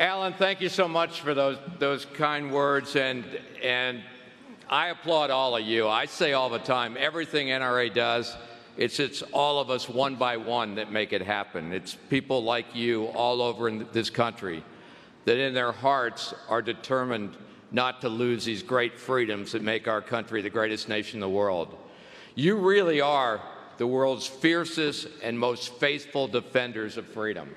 Alan, thank you so much for those kind words, and I applaud all of you. I say all the time, everything NRA does, it's all of us one by one that make it happen. It's people like you all over in this country that in their hearts are determined not to lose these great freedoms that make our country the greatest nation in the world. You really are the world's fiercest and most faithful defenders of freedom.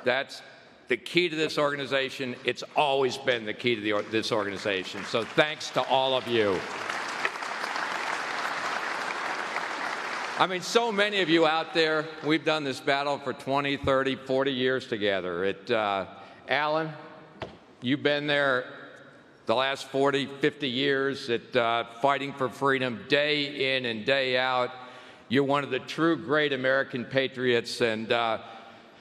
That's the key to this organization. It's always been the key to this organization. So thanks to all of you. I mean, so many of you out there, we've done this battle for 20, 30, 40 years together. Alan, you've been there the last 40, 50 years fighting for freedom day in and day out. You're one of the true great American patriots. And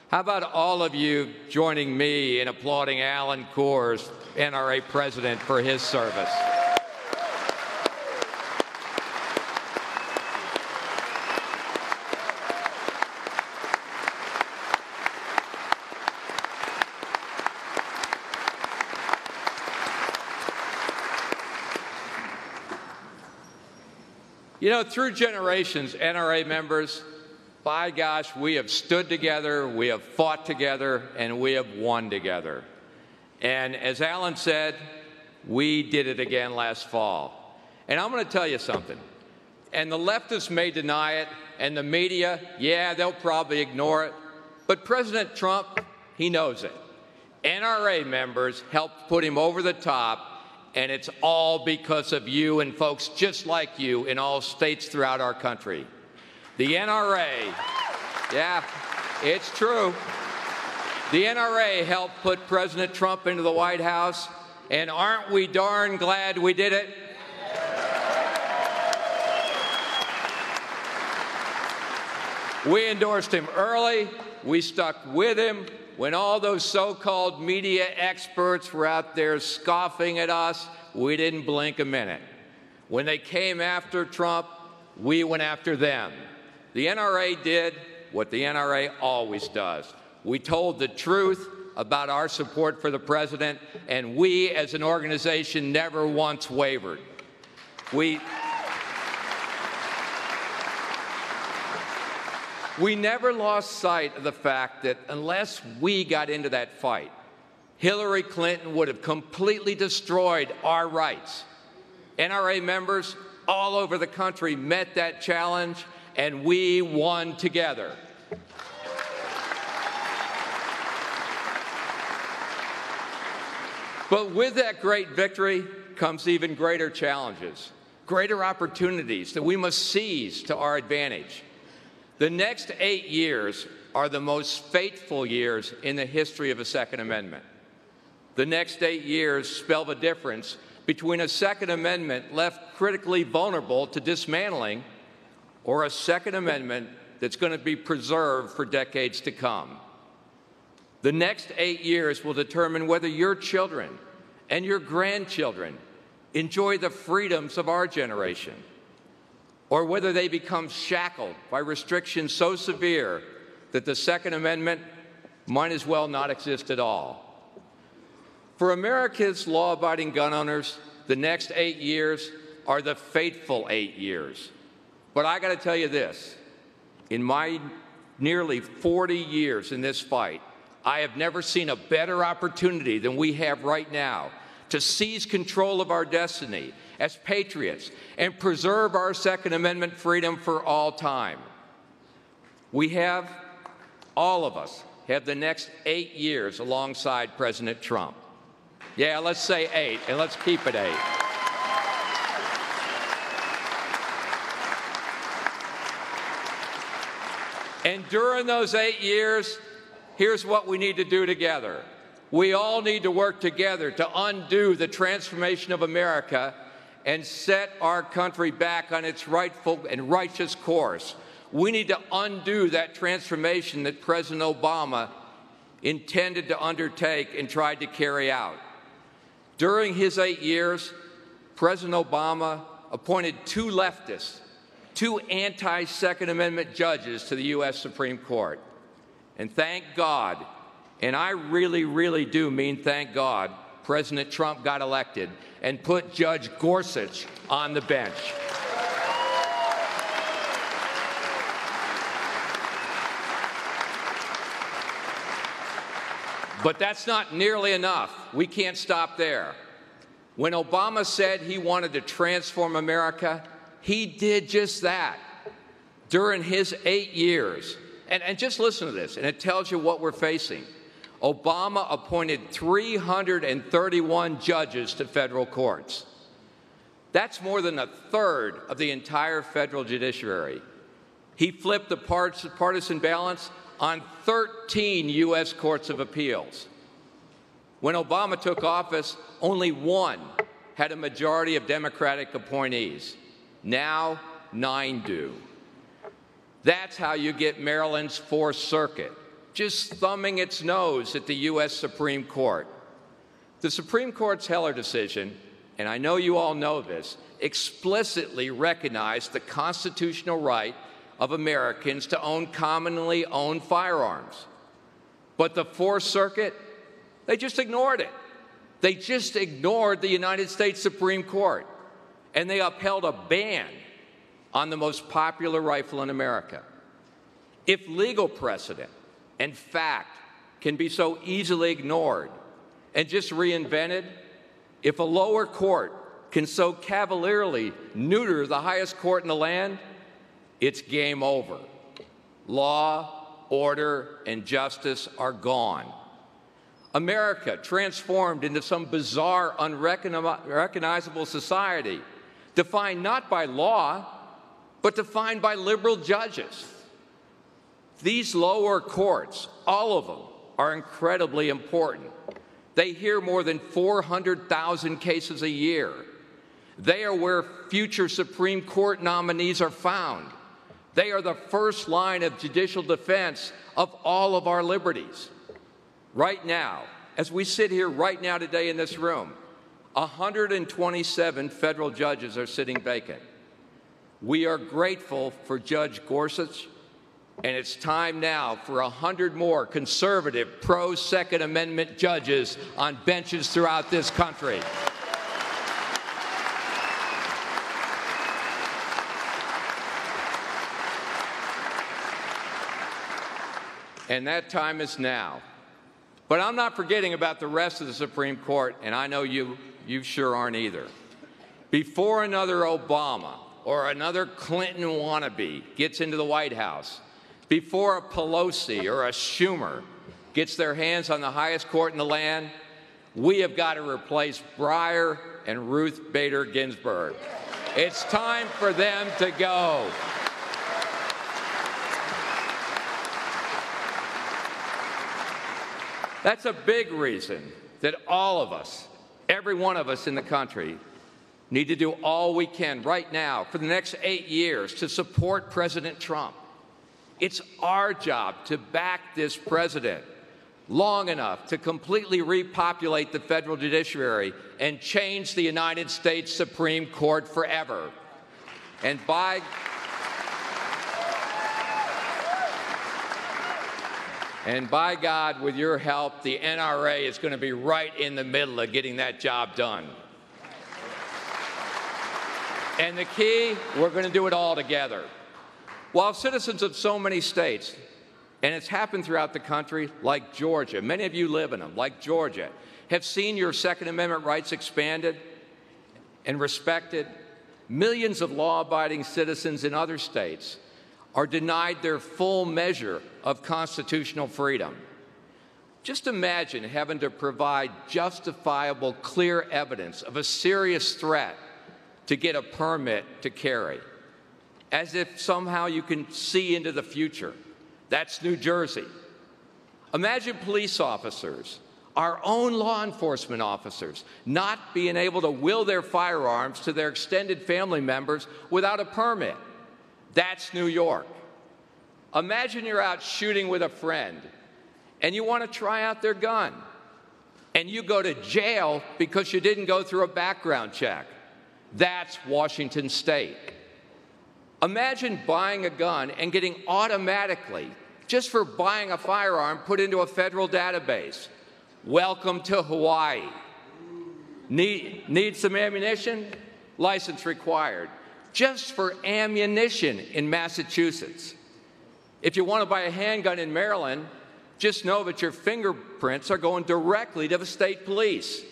how about all of you joining me in applauding Alan Kors, NRA president, for his service? You know, through generations, NRA members, by gosh, we have stood together, we have fought together, and we have won together. And as Alan said, we did it again last fall. And I'm going to tell you something. And the leftists may deny it, and the media, yeah, they'll probably ignore it. But President Trump, he knows it. NRA members helped put him over the top, and it's all because of you and folks just like you in all states throughout our country. The NRA, yeah, it's true. The NRA helped put President Trump into the White House, and aren't we darn glad we did it? We endorsed him early. We stuck with him when all those so-called media experts were out there scoffing at us. We didn't blink a minute. When they came after Trump, we went after them. The NRA did what the NRA always does. We told the truth about our support for the president, and we, as an organization, never once wavered. We never lost sight of the fact that unless we got into that fight, Hillary Clinton would have completely destroyed our rights. NRA members all over the country met that challenge, and we won together. But with that great victory comes even greater challenges, greater opportunities that we must seize to our advantage. The next 8 years are the most fateful years in the history of the Second Amendment. The next 8 years spell the difference between a Second Amendment left critically vulnerable to dismantling or a Second Amendment that's going to be preserved for decades to come. The next 8 years will determine whether your children and your grandchildren enjoy the freedoms of our generation, or whether they become shackled by restrictions so severe that the Second Amendment might as well not exist at all. For America's law-abiding gun owners, the next 8 years are the fateful 8 years. But I got to tell you this, in my nearly 40 years in this fight, I have never seen a better opportunity than we have right now to seize control of our destiny as patriots and preserve our Second Amendment freedom for all time. We have, all of us, have the next 8 years alongside President Trump. Yeah, let's say 8, and let's keep it 8. And during those 8 years, here's what we need to do together. We all need to work together to undo the transformation of America and set our country back on its rightful and righteous course. We need to undo that transformation that President Obama intended to undertake and tried to carry out. During his 8 years, President Obama appointed 2 leftists, 2 anti-Second Amendment judges to the U.S. Supreme Court. And thank God, And I really, really do mean thank God President Trump got elected and put Judge Gorsuch on the bench. But that's not nearly enough. We can't stop there. When Obama said he wanted to transform America, he did just that during his 8 years. And just listen to this, and it tells you what we're facing. Obama appointed 331 judges to federal courts. That's more than a third of the entire federal judiciary. He flipped the partisan balance on 13 U.S. courts of appeals. When Obama took office, only one had a majority of Democratic appointees. Now, 9 do. That's how you get Maryland's Fourth Circuit just thumbing its nose at the U.S. Supreme Court. The Supreme Court's Heller decision, and I know you all know this, explicitly recognized the constitutional right of Americans to own commonly owned firearms. But the Fourth Circuit, they just ignored it. They just ignored the United States Supreme Court, and they upheld a ban on the most popular rifle in America. If legal precedent and fact can be so easily ignored and just reinvented, if a lower court can so cavalierly neuter the highest court in the land, it's game over. Law, order, and justice are gone. America transformed into some bizarre, unrecognizable society, defined not by law, but defined by liberal judges. These lower courts, all of them, are incredibly important. They hear more than 400,000 cases a year. They are where future Supreme Court nominees are found. They are the first line of judicial defense of all of our liberties. Right now, as we sit here right now today in this room, 127 federal judges are sitting vacant. We are grateful for Judge Gorsuch, and it's time now for 100 more conservative, pro-Second Amendment judges on benches throughout this country. And that time is now. But I'm not forgetting about the rest of the Supreme Court, and I know you sure aren't either. Before another Obama or another Clinton wannabe gets into the White House, before a Pelosi or a Schumer gets their hands on the highest court in the land, we have got to replace Breyer and Ruth Bader Ginsburg. It's time for them to go. That's a big reason that all of us, every one of us in the country, need to do all we can right now for the next 8 years to support President Trump. It's our job to back this president long enough to completely repopulate the federal judiciary and change the United States Supreme Court forever. And by God, with your help, the NRA is going to be right in the middle of getting that job done. And the key, we're going to do it all together. While citizens of so many states, and it's happened throughout the country, like Georgia, many of you live in them, like Georgia, have seen your Second Amendment rights expanded and respected, millions of law-abiding citizens in other states are denied their full measure of constitutional freedom. Just imagine having to provide justifiable, clear evidence of a serious threat to get a permit to carry, as if somehow you can see into the future. That's New Jersey. Imagine police officers, our own law enforcement officers, not being able to will their firearms to their extended family members without a permit. That's New York. Imagine you're out shooting with a friend and you want to try out their gun, and you go to jail because you didn't go through a background check. That's Washington State. Imagine buying a gun and getting automatically just for buying a firearm put into a federal database. Welcome to Hawaii. Need some ammunition? License required. Just for ammunition in Massachusetts. If you want to buy a handgun in Maryland, just know that your fingerprints are going directly to the state police.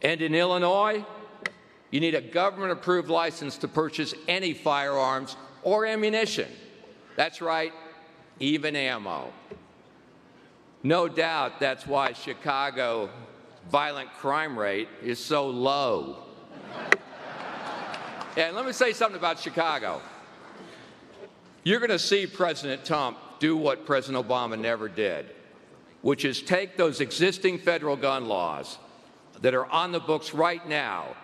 And in Illinois, you need a government-approved license to purchase any firearms or ammunition. That's right, even ammo. No doubt that's why Chicago's violent crime rate is so low. And let me say something about Chicago. You're going to see President Trump do what President Obama never did, which is take those existing federal gun laws that are on the books right now,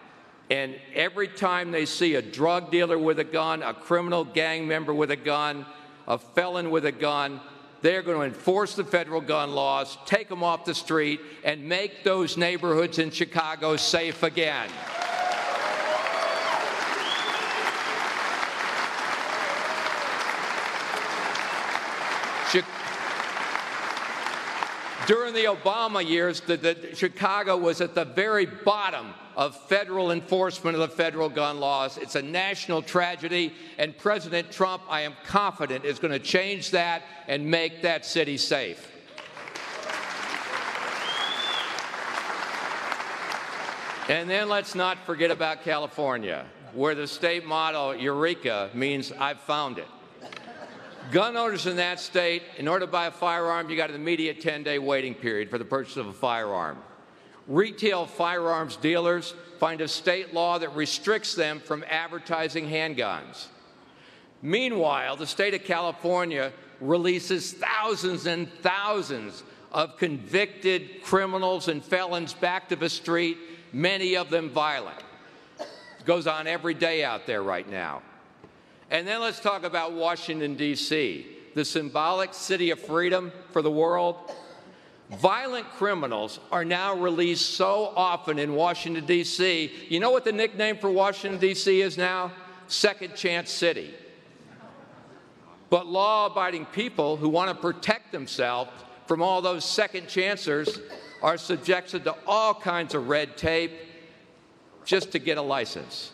and every time they see a drug dealer with a gun, a criminal gang member with a gun, a felon with a gun, they're going to enforce the federal gun laws, take them off the street, and make those neighborhoods in Chicago safe again. During the Obama years, Chicago was at the very bottom of federal enforcement of the federal gun laws. It's a national tragedy, and President Trump, I am confident, is going to change that and make that city safe. And then let's not forget about California, where the state motto, Eureka, means I've found it. Gun owners in that state, in order to buy a firearm, you got an immediate 10-day waiting period for the purchase of a firearm. Retail firearms dealers find a state law that restricts them from advertising handguns. Meanwhile, the state of California releases thousands and thousands of convicted criminals and felons back to the street, many of them violent. It goes on every day out there right now. And then let's talk about Washington, D.C., the symbolic city of freedom for the world. Violent criminals are now released so often in Washington, D.C. You know what the nickname for Washington, D.C. is now? Second Chance City. But law-abiding people who want to protect themselves from all those second chancers are subjected to all kinds of red tape just to get a license,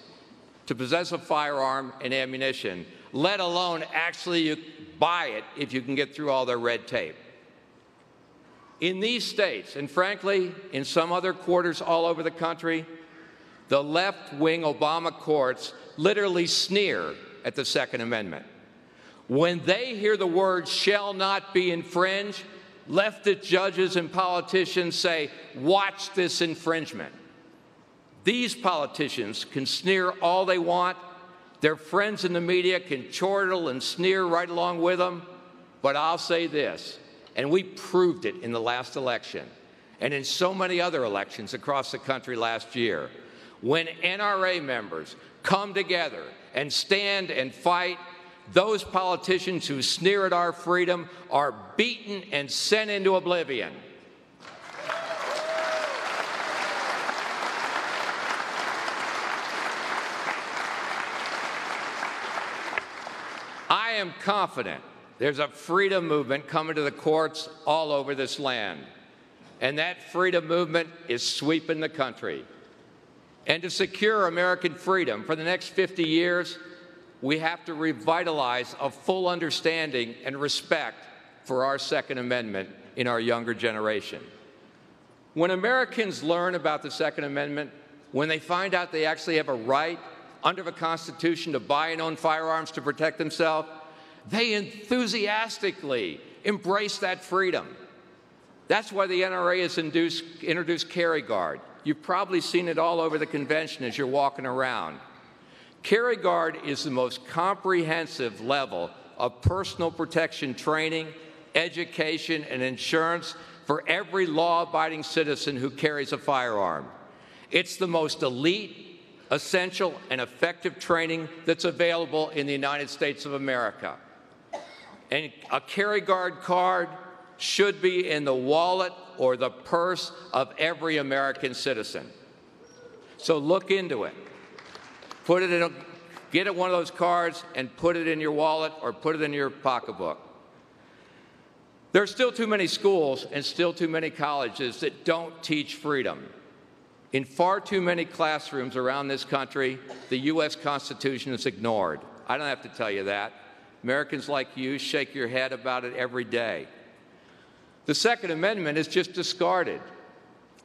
to possess a firearm and ammunition, let alone actually buy it if you can get through all their red tape. In these states, and frankly, in some other quarters all over the country, the left-wing Obama courts literally sneer at the Second Amendment. When they hear the word shall not be infringed, leftist judges and politicians say, watch this infringement. These politicians can sneer all they want. Their friends in the media can chortle and sneer right along with them. But I'll say this, and we proved it in the last election and in so many other elections across the country last year. When NRA members come together and stand and fight, those politicians who sneer at our freedom are beaten and sent into oblivion. I am confident there's a freedom movement coming to the courts all over this land, and that freedom movement is sweeping the country. And to secure American freedom for the next 50 years, we have to revitalize a full understanding and respect for our Second Amendment in our younger generation. When Americans learn about the Second Amendment, when they find out they actually have a right under the Constitution to buy and own firearms to protect themselves, they enthusiastically embrace that freedom. That's why the NRA has introduced Carry Guard. You've probably seen it all over the convention as you're walking around. Carry Guard is the most comprehensive level of personal protection training, education, and insurance for every law-abiding citizen who carries a firearm. It's the most elite, essential, and effective training that's available in the United States of America. And a Carry Guard card should be in the wallet or the purse of every American citizen. So look into it. Put it in get one of those cards and put it in your wallet or put it in your pocketbook. There are still too many schools and still too many colleges that don't teach freedom. In far too many classrooms around this country, the U.S. Constitution is ignored. I don't have to tell you that. Americans like you shake your head about it every day. The Second Amendment is just discarded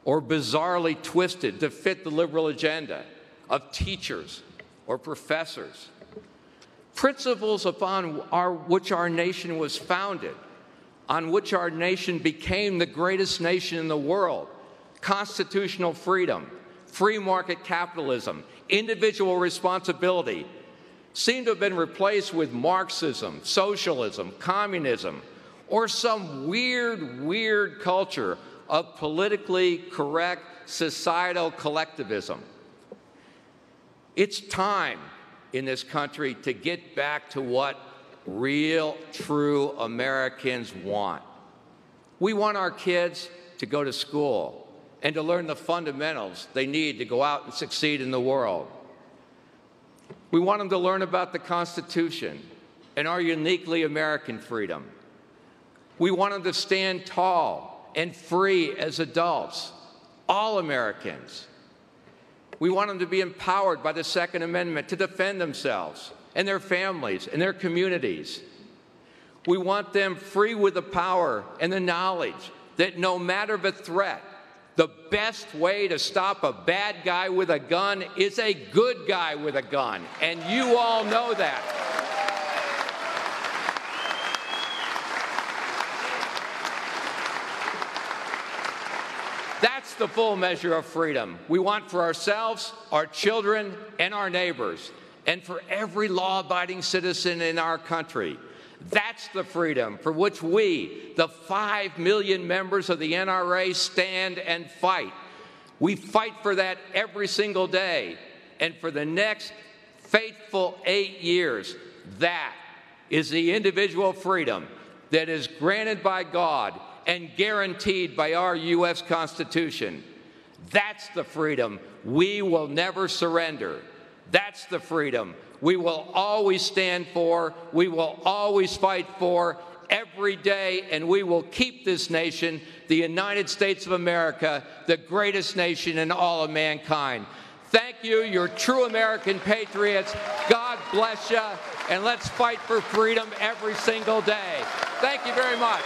or bizarrely twisted to fit the liberal agenda of teachers or professors. Principles upon which our nation was founded, on which our nation became the greatest nation in the world: constitutional freedom, free market capitalism, individual responsibility, seem to have been replaced with Marxism, socialism, communism, or some weird culture of politically correct societal collectivism. It's time in this country to get back to what real, true Americans want. We want our kids to go to school and to learn the fundamentals they need to go out and succeed in the world. We want them to learn about the Constitution and our uniquely American freedom. We want them to stand tall and free as adults, all Americans. We want them to be empowered by the Second Amendment to defend themselves and their families and their communities. We want them free with the power and the knowledge that no matter the threat, the best way to stop a bad guy with a gun is a good guy with a gun, and you all know that. That's the full measure of freedom we want for ourselves, our children, and our neighbors, and for every law-abiding citizen in our country. That's the freedom for which we, the 5 million members of the NRA, stand and fight. We fight for that every single day. And for the next fateful 8 years, that is the individual freedom that is granted by God and guaranteed by our U.S. Constitution. That's the freedom we will never surrender. That's the freedom we will always stand for, we will always fight for every day, and we will keep this nation, the United States of America, the greatest nation in all of mankind. Thank you. You're true American patriots. God bless you, and let's fight for freedom every single day. Thank you very much.